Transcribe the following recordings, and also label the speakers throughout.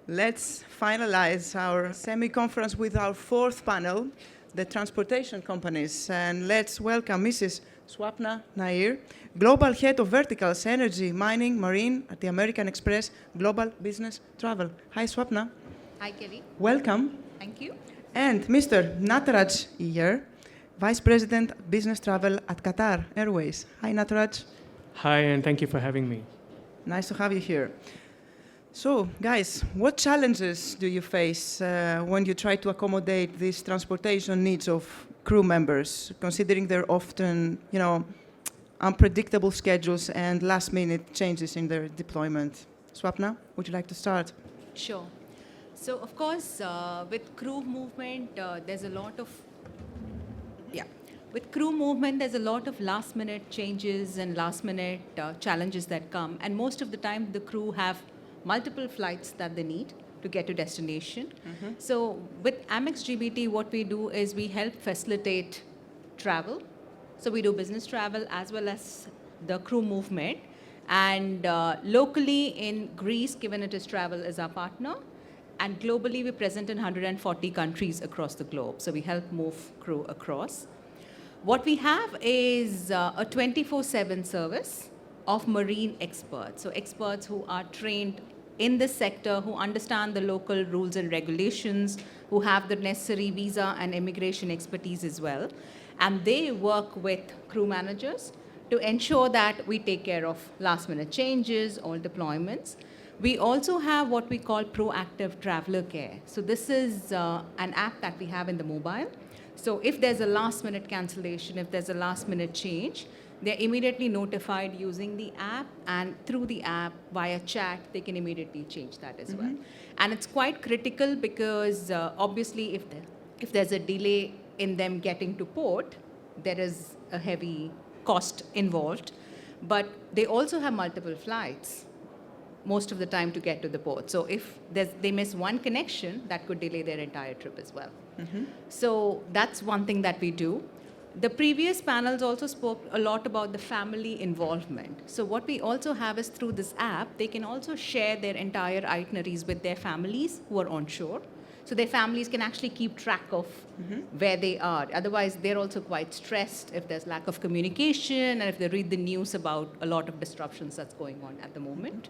Speaker 1: Let's finalize our semi-conference with our fourth panel, the transportation companies. And let's welcome Mrs. Swapna Nair, Global Head of Verticals, Energy, Mining, Marine at the American Express Global Business Travel. Hi, Swapna.
Speaker 2: Hi, Kelly.
Speaker 1: Welcome.
Speaker 2: Thank you.
Speaker 1: And Mr. Nataraj Iyer, Vice President Business Travel at Qatar Airways. Hi, Nataraj.
Speaker 3: Hi, and thank you for having me.
Speaker 1: Nice to have you here. So, guys, what challenges do you face when you try to accommodate these transportation needs of crew members, considering their often, unpredictable schedules and last-minute changes in their deployment? Swapna, would you like to start?
Speaker 2: Sure. So, of course, with crew movement, there's a lot of last-minute changes and last-minute challenges that come. And most of the time, the crew have multiple flights that they need to get to destination. Mm-hmm. So with Amex GBT, what we do is we help facilitate travel. So we do business travel as well as the crew movement. And locally in Greece, Kyvernitis Travel is our partner. And globally, we're present in 140 countries across the globe. So we help move crew across. What we have is a 24/7 service of marine experts. So experts who are trained in this sector, who understand the local rules and regulations, who have the necessary visa and immigration expertise as well. And they work with crew managers to ensure that we take care of last-minute changes or deployments. We also have what we call proactive traveler care. So this is an app that we have in the mobile. So if there's a last-minute cancellation, if there's a last-minute change, they're immediately notified using the app, and through the app, via chat, they can immediately change that as well. And it's quite critical because obviously if there's a delay in them getting to port, there is a heavy cost involved. But they also have multiple flights most of the time to get to the port. So if they miss one connection, that could delay their entire trip as well. Mm-hmm. So that's one thing that we do. The previous panels also spoke a lot about the family involvement. So what we also have is through this app, they can also share their entire itineraries with their families who are on shore. So their families can actually keep track of where they are. Otherwise, they're also quite stressed if there's lack of communication and if they read the news about a lot of disruptions that's going on at the moment.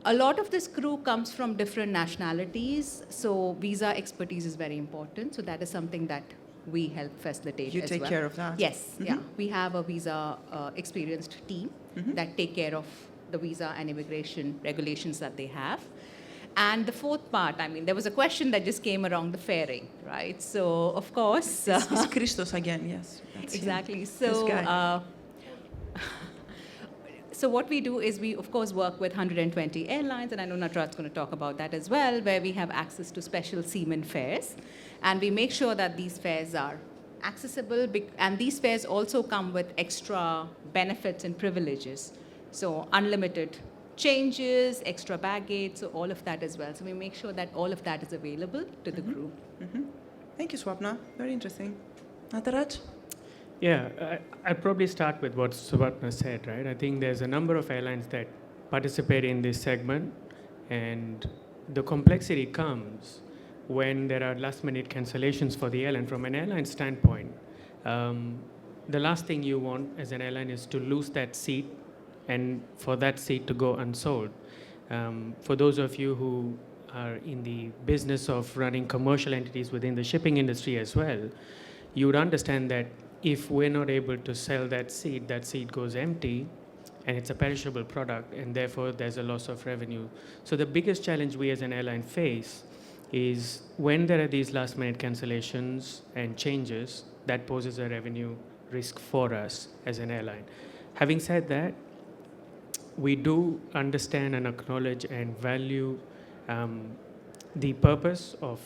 Speaker 2: A lot of this crew comes from different nationalities, so visa expertise is very important. So that is something that we help facilitate as well.
Speaker 1: You take care of that?
Speaker 2: Yes, yeah. We have a visa experienced team that take care of the visa and immigration regulations that they have. And the fourth part, there was a question that just came around the faring, right? So, of course...
Speaker 1: It's Christos again, yes.
Speaker 2: Exactly.
Speaker 1: Him.
Speaker 2: So, so what we do is we, of course, work with 120 airlines, and I know Nataraj is going to talk about that as well, where we have access to special seaman fares. And we make sure that these fares are accessible, and these fares also come with extra benefits and privileges. So unlimited changes, extra baggage, so all of that as well. So we make sure that all of that is available to the crew.
Speaker 1: Thank you, Swapna. Very interesting. Nataraj?
Speaker 3: Yeah, I'd probably start with what Swapna said, right? I think there's a number of airlines that participate in this segment, and the complexity comes when there are last-minute cancellations for the airline. From an airline standpoint, the last thing you want as an airline is to lose that seat and for that seat to go unsold. For those of you who are in the business of running commercial entities within the shipping industry as well, you would understand that if we're not able to sell that seat goes empty, and it's a perishable product, and therefore there's a loss of revenue. So the biggest challenge we as an airline face is when there are these last-minute cancellations and changes, that poses a revenue risk for us as an airline. Having said that, we do understand and acknowledge and value the purpose of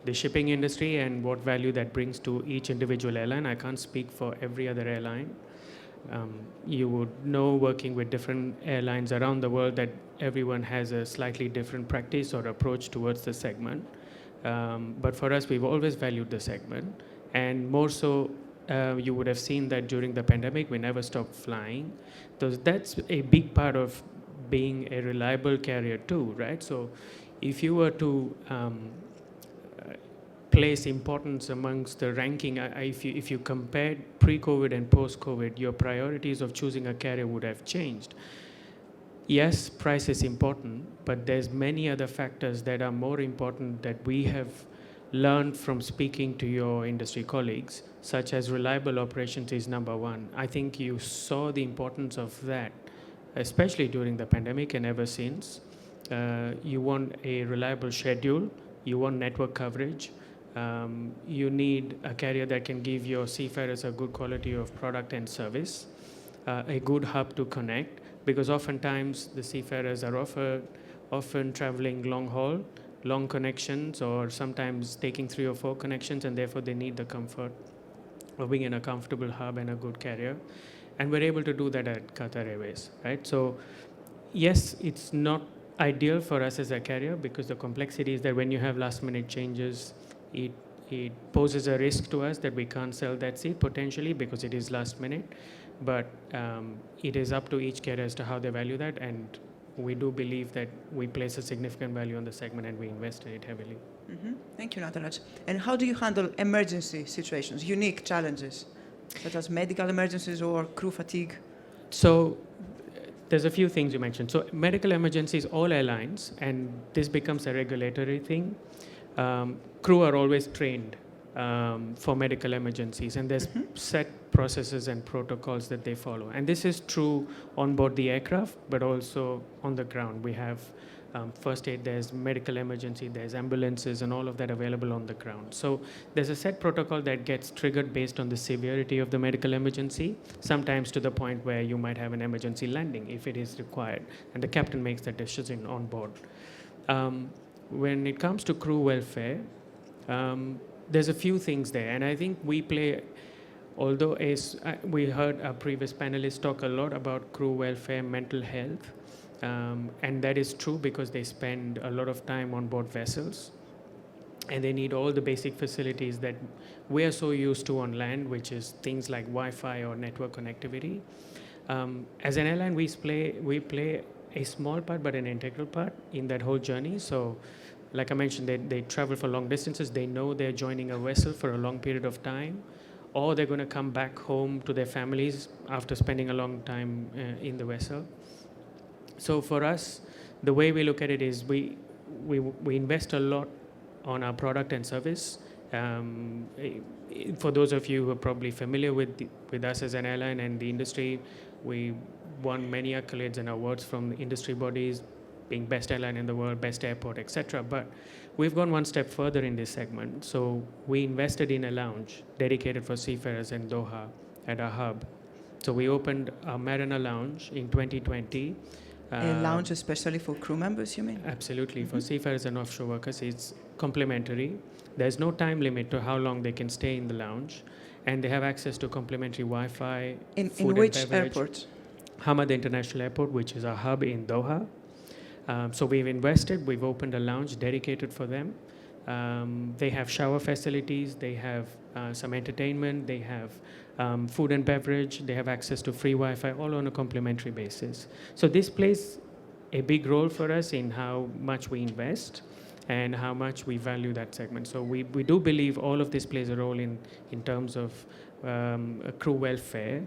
Speaker 3: the shipping industry and what value that brings to each individual airline. I can't speak for every other airline. You would know, working with different airlines around the world, that everyone has a slightly different practice or approach towards the segment. But for us, we've always valued the segment. And more so, you would have seen that during the pandemic, we never stopped flying. That's a big part of being a reliable carrier too, right? So if you were to place importance amongst the ranking, if you compared pre-COVID and post-COVID, your priorities of choosing a carrier would have changed. Yes, price is important, but there's many other factors that are more important that we have learned from speaking to your industry colleagues, such as reliable operations is number one. I think you saw the importance of that, especially during the pandemic and ever since. You want a reliable schedule, you want network coverage, you need a carrier that can give your seafarers a good quality of product and service, a good hub to connect, because oftentimes the seafarers are often traveling long haul, long connections, or sometimes taking 3 or 4 connections, and therefore they need the comfort of being in a comfortable hub and a good carrier. And we're able to do that at Qatar Airways, right? So yes, it's not ideal for us as a carrier because the complexity is that when you have last minute changes, it poses a risk to us that we can't sell that seat potentially because it is last minute. But it is up to each carrier as to how they value that, and we do believe that we place a significant value on the segment and we invest in it heavily.
Speaker 1: Mm-hmm. Thank you, Nataraj. And how do you handle emergency situations, unique challenges, such as medical emergencies or crew fatigue?
Speaker 3: So there's a few things you mentioned. So medical emergencies, all airlines, and this becomes a regulatory thing. Crew are always trained for medical emergencies, and there's set processes and protocols that they follow. And this is true on board the aircraft, but also on the ground. We have first aid, there's medical emergency, there's ambulances, and all of that available on the ground. So there's a set protocol that gets triggered based on the severity of the medical emergency, sometimes to the point where you might have an emergency landing if it is required, and the captain makes that decision on board. When it comes to crew welfare, there's a few things there, and I think we play, although we heard our previous panelists talk a lot about crew welfare, mental health, and that is true because they spend a lot of time on board vessels, and they need all the basic facilities that we are so used to on land, which is things like Wi-Fi or network connectivity. As an airline, we play a small part, but an integral part in that whole journey. So, like I mentioned, they travel for long distances. They know they're joining a vessel for a long period of time, or they're going to come back home to their families after spending a long time in the vessel. So for us, the way we look at it is we invest a lot on our product and service. For those of you who are probably familiar with us as an airline and the industry, we won many accolades and awards from industry bodies, being best airline in the world, best airport, etc. But we've gone one step further in this segment. So we invested in a lounge dedicated for seafarers in Doha at our hub. So we opened our Mariner Lounge in 2020.
Speaker 1: A lounge especially for crew members, you mean?
Speaker 3: Absolutely. For seafarers and offshore workers, it's complimentary. There's no time limit to how long they can stay in the lounge. And they have access to complimentary Wi-Fi,
Speaker 1: in
Speaker 3: food
Speaker 1: which
Speaker 3: and beverage.
Speaker 1: airport?
Speaker 3: Hamad International Airport, which is our hub in Doha. So we've invested, we've opened a lounge dedicated for them. They have shower facilities, they have some entertainment, they have food and beverage, they have access to free Wi-Fi, all on a complimentary basis. So this plays a big role for us in how much we invest and how much we value that segment. So we do believe all of this plays a role in terms of crew welfare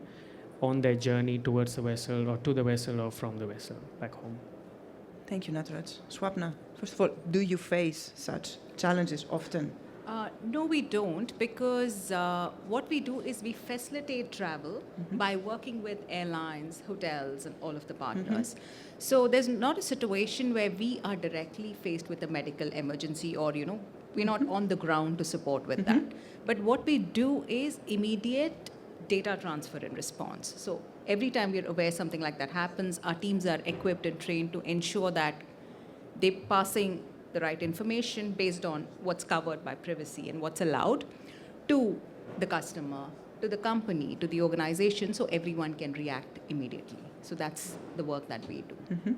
Speaker 3: on their journey towards the vessel or to the vessel or from the vessel back home.
Speaker 1: Thank you, Nataraj. Swapna, first of all, do you face such challenges often?
Speaker 2: No, we don't, because what we do is we facilitate travel by working with airlines, hotels, and all of the partners. So there's not a situation where we are directly faced with a medical emergency or, we're not on the ground to support with that. But what we do is immediate data transfer and response. So every time we're aware something like that happens, our teams are equipped and trained to ensure that they're passing the right information based on what's covered by privacy and what's allowed to the customer, to the company, to the organization, so everyone can react immediately. So that's the work that we do.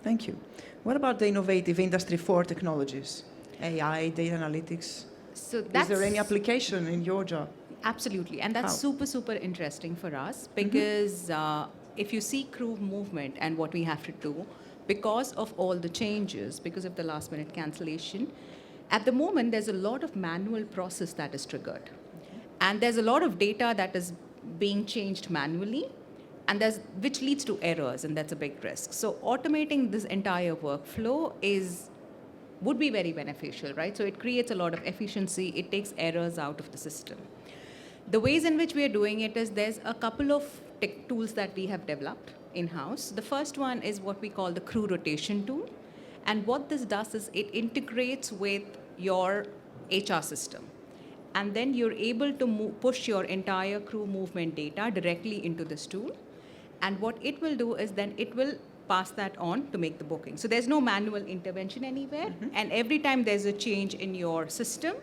Speaker 1: Thank you. What about the innovative Industry 4 technologies? AI, data analytics?
Speaker 2: So
Speaker 1: Is there any application in your job?
Speaker 2: Absolutely. And that's super interesting for us because if you see crew movement and what we have to do, because of all the changes, because of the last minute cancellation, at the moment there's a lot of manual process that is triggered. And there's a lot of data that is being changed manually, and which leads to errors, and that's a big risk. So automating this entire workflow would be very beneficial, right? So it creates a lot of efficiency. It takes errors out of the system. The ways in which we are doing it is there's a couple of tech tools that we have developed in-house. The first one is what we call the crew rotation tool. And what this does is it integrates with your HR system. And then you're able to push your entire crew movement data directly into this tool. And what it will do is then it will pass that on to make the booking. So there's no manual intervention anywhere. Mm-hmm. And every time there's a change in your system,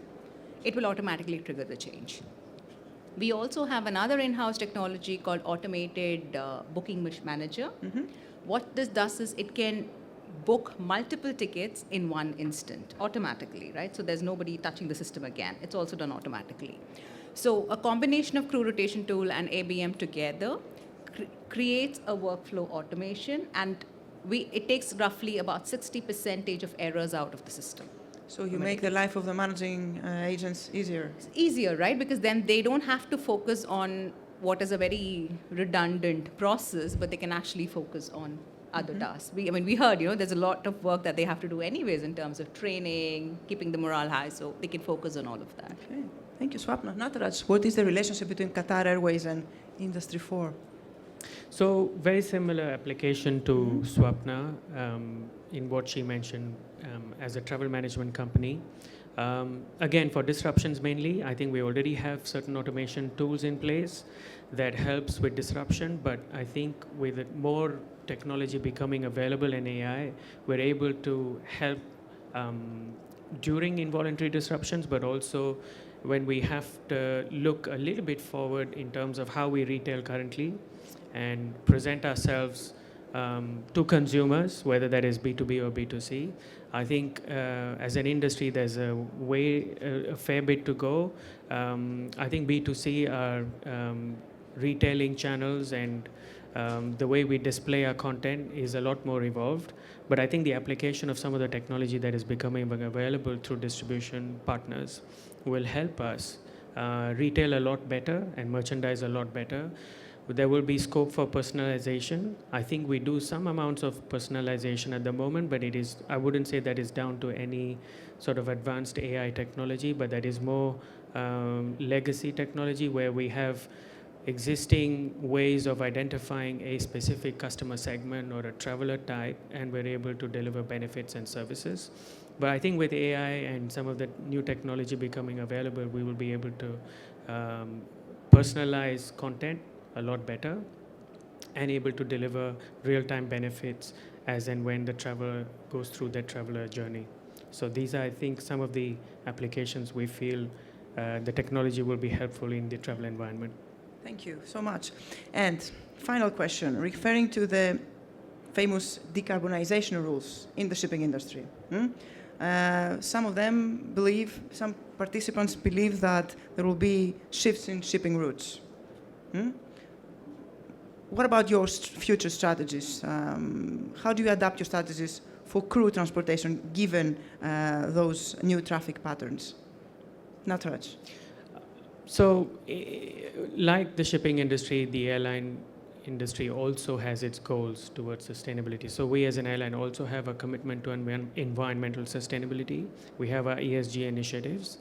Speaker 2: it will automatically trigger the change. We also have another in-house technology called Automated Booking Manager. Mm-hmm. What this does is it can book multiple tickets in one instant automatically, right? So there's nobody touching the system again. It's also done automatically. So a combination of crew rotation tool and ABM together creates a workflow automation, and it takes roughly about 60% of errors out of the system.
Speaker 1: So you make the life of the managing agents easier.
Speaker 2: It's easier, right? Because then they don't have to focus on what is a very redundant process, but they can actually focus on other tasks. We heard, there's a lot of work that they have to do anyways in terms of training, keeping the morale high, so they can focus on all of that.
Speaker 1: Okay. Thank you, Swapna. Nataraj, what is the relationship between Qatar Airways and Industry 4?
Speaker 3: So very similar application to Swapna in what she mentioned as a travel management company. Again, for disruptions mainly, I think we already have certain automation tools in place that helps with disruption, but I think with more technology becoming available in AI, we're able to help during involuntary disruptions, but also when we have to look a little bit forward in terms of how we retail currently and present ourselves to consumers, whether that is B2B or B2C. I think as an industry, there's a fair bit to go. I think B2C are retailing channels, and the way we display our content is a lot more evolved. But I think the application of some of the technology that is becoming available through distribution partners will help us retail a lot better and merchandise a lot better. There will be scope for personalization. I think we do some amounts of personalization at the moment, but I wouldn't say that is down to any sort of advanced AI technology, but that is more legacy technology where we have existing ways of identifying a specific customer segment or a traveler type, and we're able to deliver benefits and services. But I think with AI and some of the new technology becoming available, we will be able to personalize content a lot better and able to deliver real-time benefits as and when the traveler goes through their traveler journey. So these are, I think, some of the applications we feel the technology will be helpful in the travel environment.
Speaker 1: Thank you so much. And final question, referring to the famous decarbonization rules in the shipping industry. Some participants believe that there will be shifts in shipping routes. What about your future strategies? How do you adapt your strategies for crew transportation given those new traffic patterns? Nataraj.
Speaker 3: So, like the shipping industry, the airline industry also has its goals towards sustainability. So we as an airline also have a commitment to environmental sustainability. We have our ESG initiatives.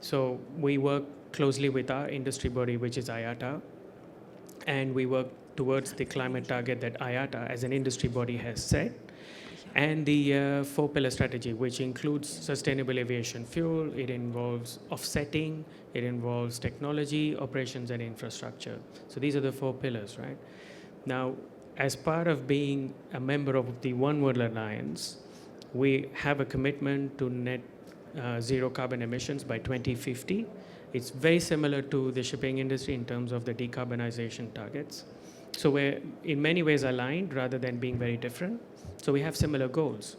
Speaker 3: So we work closely with our industry body, which is IATA, and we work towards the climate target that IATA as an industry body has set, and the 4-pillar strategy, which includes sustainable aviation fuel. It involves offsetting, it involves technology, operations, and infrastructure. So these are the 4 pillars, right? Now, as part of being a member of the One World Alliance, we have a commitment to net zero carbon emissions by 2050. It's very similar to the shipping industry in terms of the decarbonization targets. So we're in many ways aligned rather than being very different. So we have similar goals.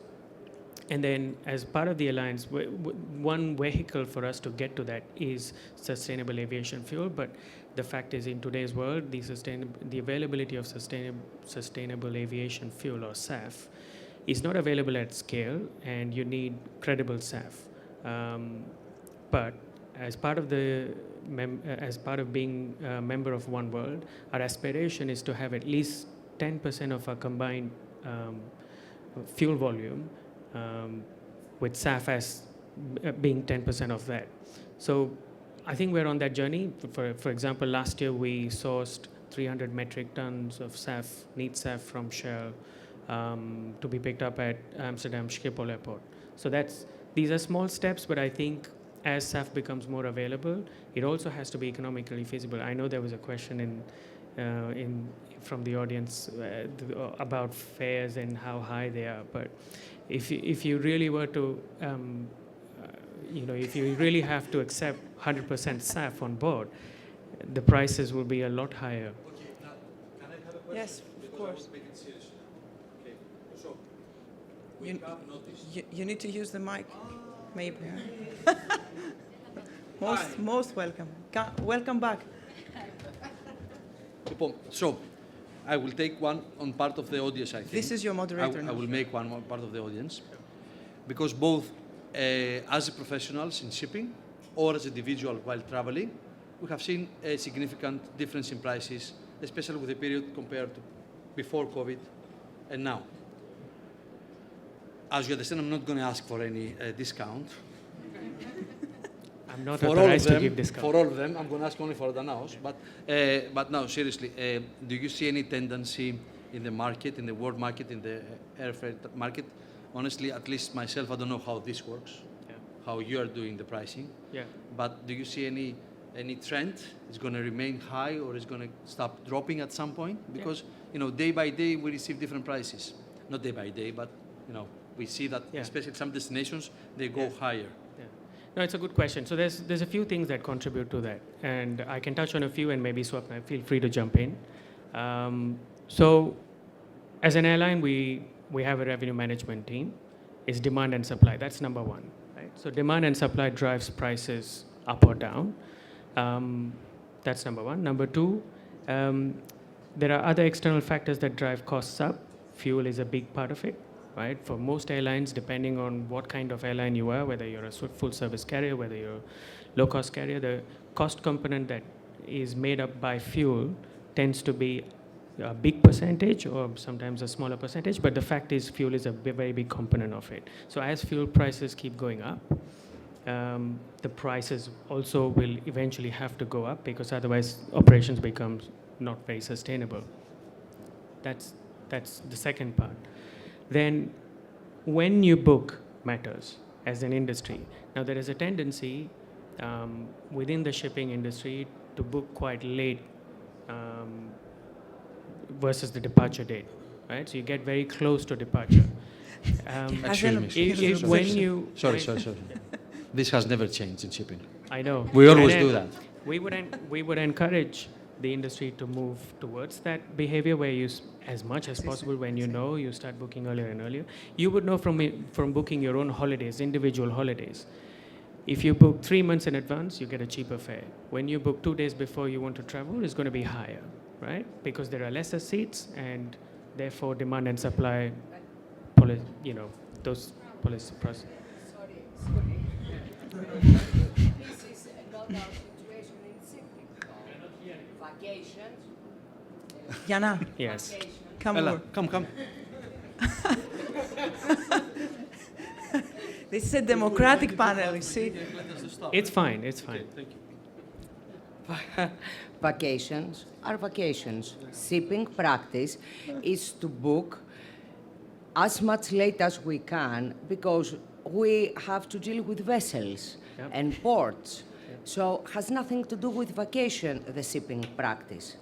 Speaker 3: And then, as part of the alliance, one vehicle for us to get to that is sustainable aviation fuel. But the fact is, in today's world, the availability of sustainable aviation fuel, or SAF, is not available at scale, and you need credible SAF. But as part of being a member of One World, our aspiration is to have at least 10% of our combined fuel volume, with SAF as being 10% of that. So I think we're on that journey. For example, last year we sourced 300 metric tons of SAF, neat SAF from Shell, to be picked up at Amsterdam Schiphol Airport. So these are small steps, but I think as SAF becomes more available, it also has to be economically feasible. I know there was a question from the audience about fares and how high they are, but if you really were to, if you really have to accept 100% SAF on board, the prices will be a lot higher.
Speaker 4: Okay, now, can I have a question?
Speaker 1: Yes, of course.
Speaker 4: Make it serious now. Okay, so we
Speaker 1: You,
Speaker 4: have noticed.
Speaker 1: you need to use the mic, maybe. Most welcome. Welcome back.
Speaker 4: So, I will take one on part of the audience, I think.
Speaker 1: This is your moderator
Speaker 4: I
Speaker 1: now.
Speaker 4: will make one part of the audience. Because both as professionals in shipping or as individual while traveling, we have seen a significant difference in prices, especially with the period compared to before COVID and now. As you understand, I'm not going to ask for any discount.
Speaker 3: I'm not
Speaker 4: For all of
Speaker 3: authorized to
Speaker 4: them,
Speaker 3: give discount.
Speaker 4: for all of them, I'm going to ask only for Danaos. But now, seriously, do you see any tendency in the market, in the world market, in the air freight market? Honestly, at least myself, I don't know how this works, how you are doing the pricing.
Speaker 3: Yeah.
Speaker 4: But do you see any trend? It's going to remain high, or it's going to stop dropping at some point? Because day by day we receive different prices. Not day by day, but we see that especially some destinations they go higher.
Speaker 3: No, it's a good question. So there's a few things that contribute to that, and I can touch on a few, and maybe Swapna, feel free to jump in. So as an airline, we have a revenue management team. It's demand and supply. That's number one, right? So demand and supply drives prices up or down. That's number one. Number two, there are other external factors that drive costs up. Fuel is a big part of it. Right? For most airlines, depending on what kind of airline you are, whether you're a full service carrier, whether you're a low cost carrier, the cost component that is made up by fuel tends to be a big percentage or sometimes a smaller percentage, but the fact is fuel is a very big component of it. So as fuel prices keep going up, the prices also will eventually have to go up, because otherwise operations becomes not very sustainable. That's the second part. Then when you book matters as an industry. Now there is a tendency within the shipping industry to book quite late versus the departure date, right? So you get very close to departure.
Speaker 4: Excuse me.
Speaker 3: When you
Speaker 4: Sorry. This has never changed in shipping.
Speaker 3: I know.
Speaker 4: We always
Speaker 3: And
Speaker 4: do that.
Speaker 3: We would encourage the industry to move towards that behavior where you, as much as possible, when you start booking earlier and earlier. You would know from booking your own holidays, individual holidays. If you book 3 months in advance, you get a cheaper fare. When you book 2 days before you want to travel, it's going to be higher, right? Because there are lesser seats, and therefore demand and supply, those policy process.
Speaker 5: Sorry. This is not our situation in shipping. Vacations.
Speaker 1: Jana,
Speaker 3: Yes.
Speaker 1: come
Speaker 4: Ella,
Speaker 1: over.
Speaker 4: come.
Speaker 1: This is a democratic panel, you see.
Speaker 3: It's fine.
Speaker 4: Thank you.
Speaker 5: Vacations are vacations. Shipping practice is to book as much late as we can, because we have to deal with vessels and ports. So has nothing to do with vacation, the shipping practice.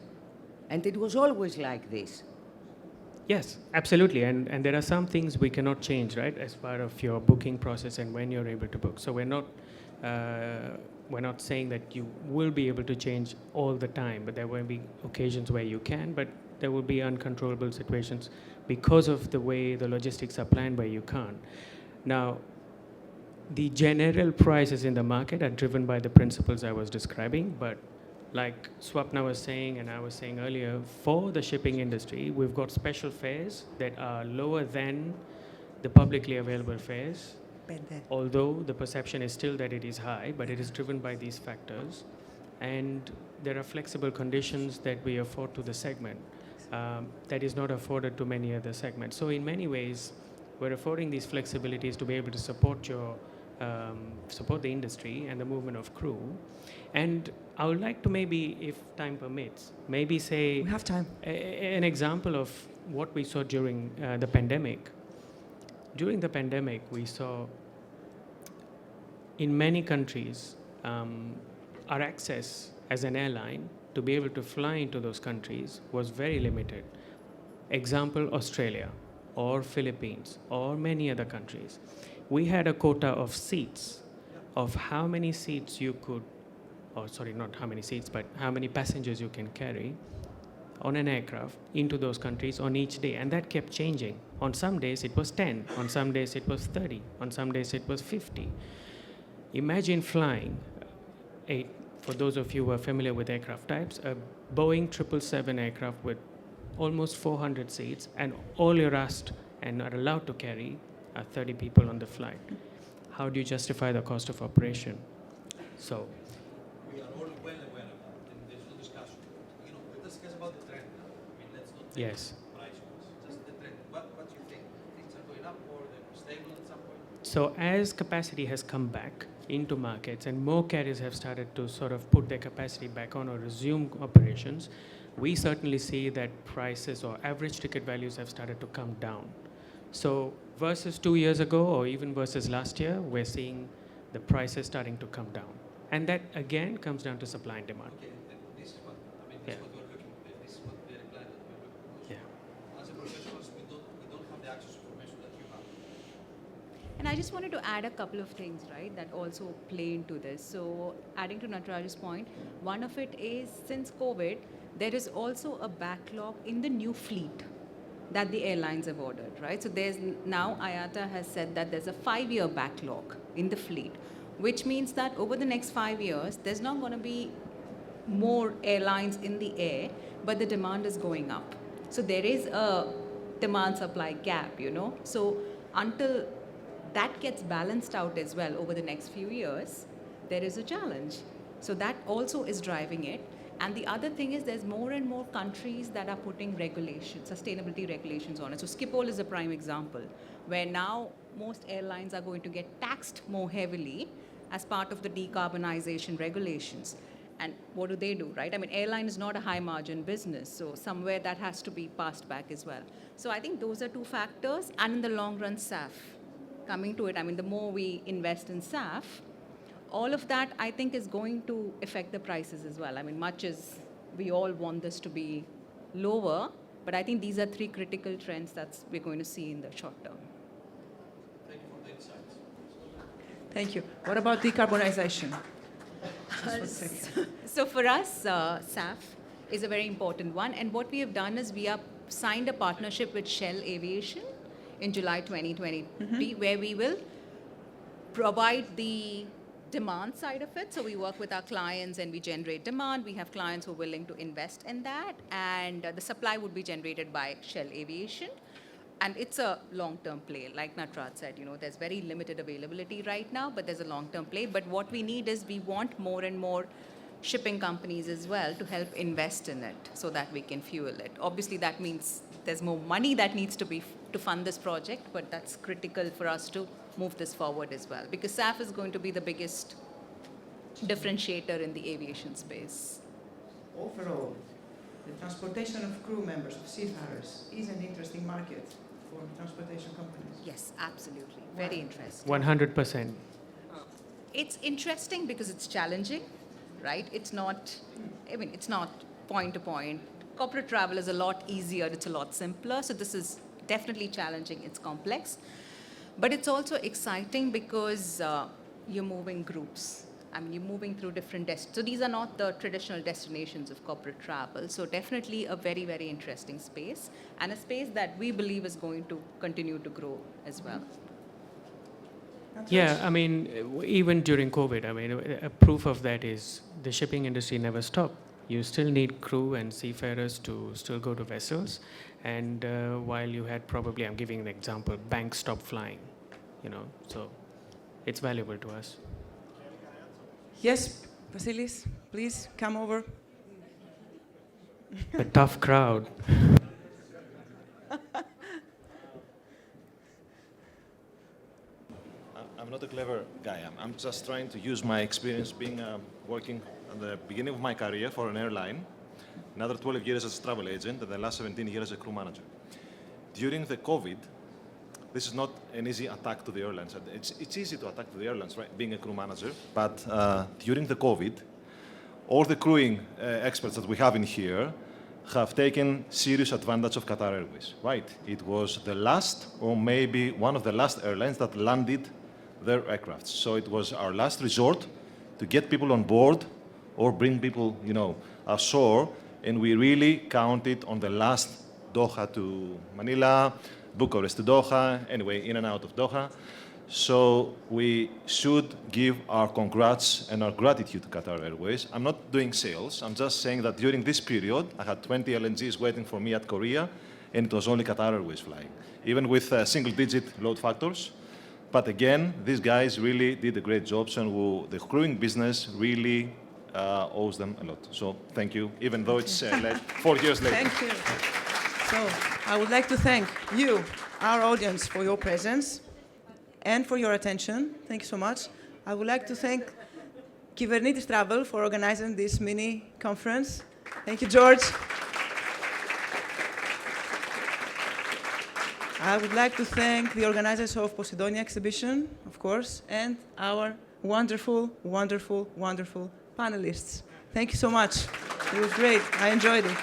Speaker 5: And it was always like this.
Speaker 3: Yes, absolutely. And there are some things we cannot change, right, as part of your booking process and when you're able to book. So we're not saying that you will be able to change all the time, but there will be occasions where you can, but there will be uncontrollable situations because of the way the logistics are planned where you can't. Now, the general prices in the market are driven by the principles I was describing, but like Swapna was saying and I was saying earlier, for the shipping industry, we've got special fares that are lower than the publicly available fares, although the perception is still that it is high, but it is driven by these factors. And there are flexible conditions that we afford to the segment that is not afforded to many other segments. So in many ways, we're affording these flexibilities to be able to support support the industry and the movement of crew. And I would like to maybe, if time permits, maybe say
Speaker 1: We have time.
Speaker 3: an example of what we saw during the pandemic. During the pandemic, we saw in many countries our access as an airline to be able to fly into those countries was very limited. Example, Australia or Philippines or many other countries. We had a quota of seats, of how many seats you could, or sorry, not how many seats, but how many passengers you can carry on an aircraft into those countries on each day. And that kept changing. On some days it was 10, on some days it was 30, on some days it was 50. Imagine flying, for those of you who are familiar with aircraft types, a Boeing 777 aircraft with almost 400 seats, and all you're asked and are allowed to carry are 30 people on the flight. How do you justify the cost of operation? So,
Speaker 4: We are all well aware of that, and there's no discussion. You know, let's discuss about the trend now. I mean, let's not take
Speaker 3: yes.
Speaker 4: price-wise, just the trend. What do you think? Things are going up or they're stable at some point?
Speaker 3: So as capacity has come back into markets and more carriers have started to sort of put their capacity back on or resume operations, we certainly see that prices or average ticket values have started to come down. So versus 2 years ago or even versus last year, we're seeing the prices starting to come down. And that again comes down to supply and demand.
Speaker 4: Okay, this is what, I mean,
Speaker 3: Yeah.
Speaker 4: this is what we're looking at. This is what the reply that we're looking for.
Speaker 3: Yeah.
Speaker 4: As a professionals, we don't have the access to information that you have.
Speaker 2: And I just wanted to add a couple of things, right, that also play into this. So adding to Nataraj's point, one of it is since COVID, there is also a backlog in the new fleet that the airlines have ordered, right? So there's now IATA has said that there's a 5-year backlog in the fleet, which means that over the next 5 years, there's not going to be more airlines in the air, but the demand is going up. So there is a demand supply gap, you know. So until that gets balanced out as well over the next few years, there is a challenge. So that also is driving it. And the other thing is there's more and more countries that are putting regulations, sustainability regulations on it. So Schiphol is a prime example, where now most airlines are going to get taxed more heavily as part of the decarbonization regulations. And what do, right? I mean, airline is not a high margin business, so somewhere that has to be passed back as well. So I think those are two factors. And in the long run, SAF. Coming to it, I mean, the more we invest in SAF, all of that, I think, is going to affect the prices as well. I mean, much as we all want this to be lower, but I think these are three critical trends that we're going to see in the short term.
Speaker 4: Thank you for the insights.
Speaker 1: Thank you. What about decarbonization? Just 1 second.
Speaker 2: So for us, SAF is a very important one. And what we have done is we have signed a partnership with Shell Aviation in July 2020, where we will provide the demand side of it. So we work with our clients and we generate demand. We have clients who are willing to invest in that. And the supply would be generated by Shell Aviation. And it's a long-term play. Like Nataraj said, you know, there's very limited availability right now, but there's a long-term play. But what we need is we want more and more shipping companies as well to help invest in it so that we can fuel it. Obviously, that means there's more money that needs to be to fund this project, but that's critical for us to move this forward as well, because SAF is going to be the biggest differentiator in the aviation space.
Speaker 1: Overall, the transportation of crew members, of seafarers, is an interesting market for transportation companies.
Speaker 2: Yes, absolutely. Very interesting.
Speaker 3: 100%.
Speaker 2: It's interesting because it's challenging, right? It's not, I mean, it's not point to point. Corporate travel is a lot easier, it's a lot simpler. So this is definitely challenging, it's complex. But it's also exciting because you're moving groups. I mean, you're moving through different destinations. So these are not the traditional destinations of corporate travel. So definitely a very, very interesting space, and a space that we believe is going to continue to grow as well.
Speaker 3: Yeah, I mean, even during COVID, I mean, a proof of that is the shipping industry never stopped. You still need crew and seafarers to still go to vessels. And while you had probably, I'm giving an example, banks stopped flying, so it's valuable to us.
Speaker 1: Yes, Vasilis, please come over.
Speaker 3: A tough crowd.
Speaker 6: I'm not a clever guy. I'm just trying to use my experience being working at the beginning of my career for an airline, another 12 years as a travel agent, and the last 17 years as a crew manager. During the COVID, this is not an easy attack to the airlines. It's easy to attack to the airlines, right, being a crew manager, but during the COVID, all the crewing experts that we have in here have taken serious advantage of Qatar Airways, right? It was the last, or maybe one of the last airlines that landed their aircraft. So it was our last resort to get people on board or bring people, ashore, and we really counted on the last Doha to Manila, Bucharest to Doha, anyway, in and out of Doha. So we should give our congrats and our gratitude to Qatar Airways. I'm not doing sales. I'm just saying that during this period, I had 20 LNGs waiting for me at Korea, and it was only Qatar Airways flying, even with single-digit load factors. But again, these guys really did a great job, so the crewing business really owes them a lot. So thank you, even though it's 4 years later.
Speaker 1: Thank you. So I would like to thank you, our audience, for your presence and for your attention. Thank you so much. I would like to thank Kyvernitis Travel for organizing this mini conference. Thank you, George. I would like to thank the organizers of Posidonia exhibition, of course, and our wonderful, wonderful, wonderful panelists. Thank you so much. It was great. I enjoyed it.